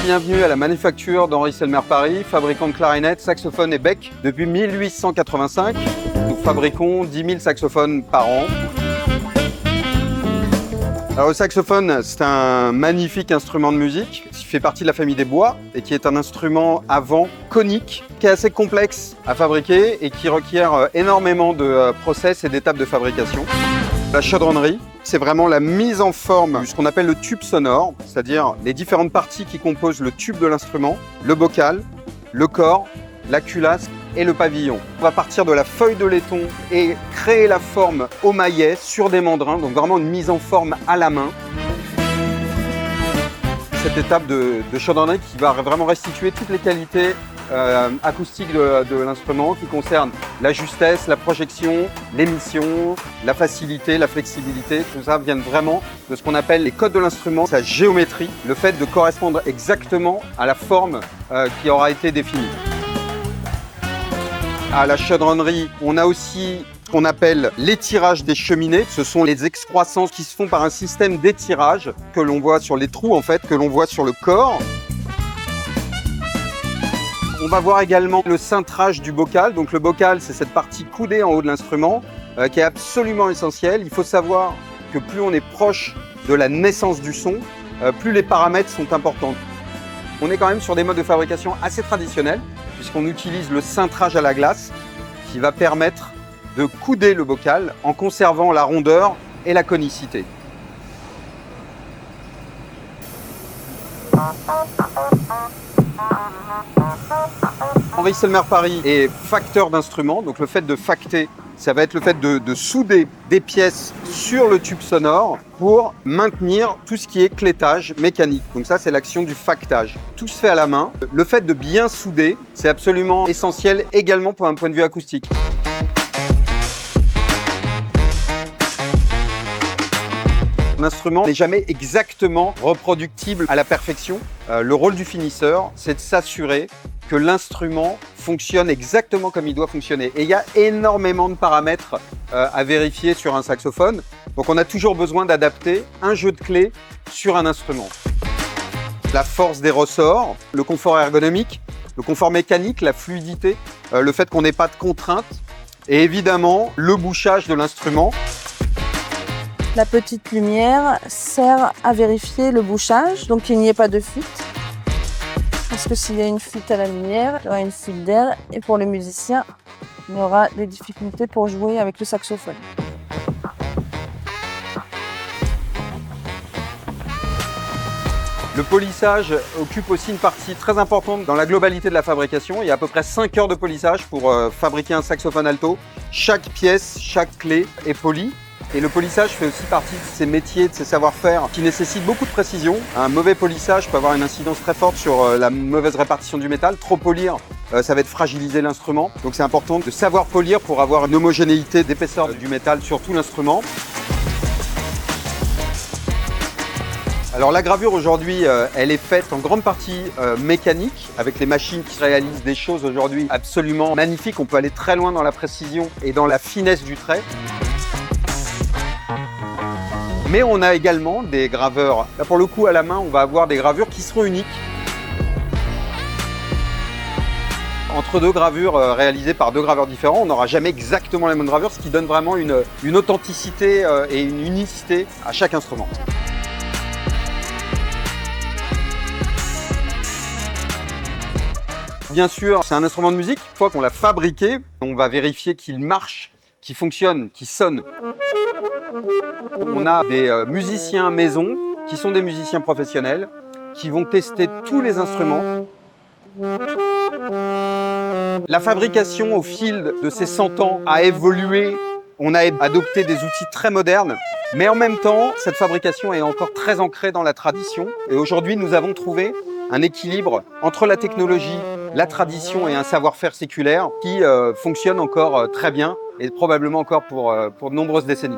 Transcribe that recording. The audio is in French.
Bienvenue à la manufacture d'Henri Selmer Paris, fabricant de clarinettes, saxophones et bec depuis 1885. Nous fabriquons 10 000 saxophones par an. Alors, le saxophone, c'est un magnifique instrument de musique qui fait partie de la famille des bois et qui est un instrument à vent conique qui est assez complexe à fabriquer et qui requiert énormément de process et d'étapes de fabrication. La chaudronnerie, c'est vraiment la mise en forme de ce qu'on appelle le tube sonore, c'est-à-dire les différentes parties qui composent le tube de l'instrument, le bocal, le corps, la culasse et le pavillon. On va partir de la feuille de laiton et créer la forme au maillet sur des mandrins, donc vraiment une mise en forme à la main. Cette étape de chaudronnerie qui va vraiment restituer toutes les qualités acoustiques de l'instrument qui concernent la justesse, la projection, l'émission, la facilité, la flexibilité. Tout ça vient vraiment de ce qu'on appelle les codes de l'instrument, sa géométrie, le fait de correspondre exactement à la forme qui aura été définie. À la chaudronnerie, on a aussi ce qu'on appelle l'étirage des cheminées. Ce sont les excroissances qui se font par un système d'étirage que l'on voit sur les trous, en fait, que l'on voit sur le corps. On va voir également le cintrage du bocal. Donc le bocal, c'est cette partie coudée en haut de l'instrument qui est absolument essentielle. Il faut savoir que plus on est proche de la naissance du son, plus les paramètres sont importants. On est quand même sur des modes de fabrication assez traditionnels puisqu'on utilise le cintrage à la glace qui va permettre de couder le bocal en conservant la rondeur et la conicité. Henri Selmer Paris est facteur d'instruments, donc le fait de facter, ça va être le fait de souder des pièces sur le tube sonore pour maintenir tout ce qui est clétage mécanique. Donc ça, c'est l'action du factage. Tout se fait à la main. Le fait de bien souder, c'est absolument essentiel également pour un point de vue acoustique. Un instrument n'est jamais exactement reproductible à la perfection. Le rôle du finisseur, c'est de s'assurer que l'instrument fonctionne exactement comme il doit fonctionner. Et il y a énormément de paramètres à vérifier sur un saxophone. Donc on a toujours besoin d'adapter un jeu de clés sur un instrument. La force des ressorts, le confort ergonomique, le confort mécanique, la fluidité, le fait qu'on n'ait pas de contraintes et évidemment le bouchage de l'instrument. La petite lumière sert à vérifier le bouchage, donc qu'il n'y ait pas de fuite. Parce que s'il y a une fuite à la lumière, il y aura une fuite d'air et pour le musicien, il y aura des difficultés pour jouer avec le saxophone. Le polissage occupe aussi une partie très importante dans la globalité de la fabrication. Il y a à peu près 5 heures de polissage pour fabriquer un saxophone alto. Chaque pièce, chaque clé est polie. Et le polissage fait aussi partie de ces métiers, de ces savoir-faire qui nécessitent beaucoup de précision. Un mauvais polissage peut avoir une incidence très forte sur la mauvaise répartition du métal. Trop polir, ça va être fragiliser l'instrument. Donc c'est important de savoir polir pour avoir une homogénéité d'épaisseur du métal sur tout l'instrument. Alors la gravure aujourd'hui, elle est faite en grande partie mécanique avec les machines qui réalisent des choses aujourd'hui absolument magnifiques. On peut aller très loin dans la précision et dans la finesse du trait. Mais on a également des graveurs. Là, pour le coup, à la main, on va avoir des gravures qui seront uniques. Entre deux gravures réalisées par deux graveurs différents, on n'aura jamais exactement la même gravure, ce qui donne vraiment une authenticité et une unicité à chaque instrument. Bien sûr, c'est un instrument de musique. Une fois qu'on l'a fabriqué, on va vérifier qu'il marche, qu'il fonctionne, qu'il sonne. On a des musiciens maison qui sont des musiciens professionnels qui vont tester tous les instruments. La fabrication au fil de ces 100 ans a évolué. On a adopté des outils très modernes, mais en même temps, cette fabrication est encore très ancrée dans la tradition. Et aujourd'hui, nous avons trouvé un équilibre entre la technologie, la tradition et un savoir-faire séculaire qui fonctionne encore très bien et probablement encore pour de nombreuses décennies.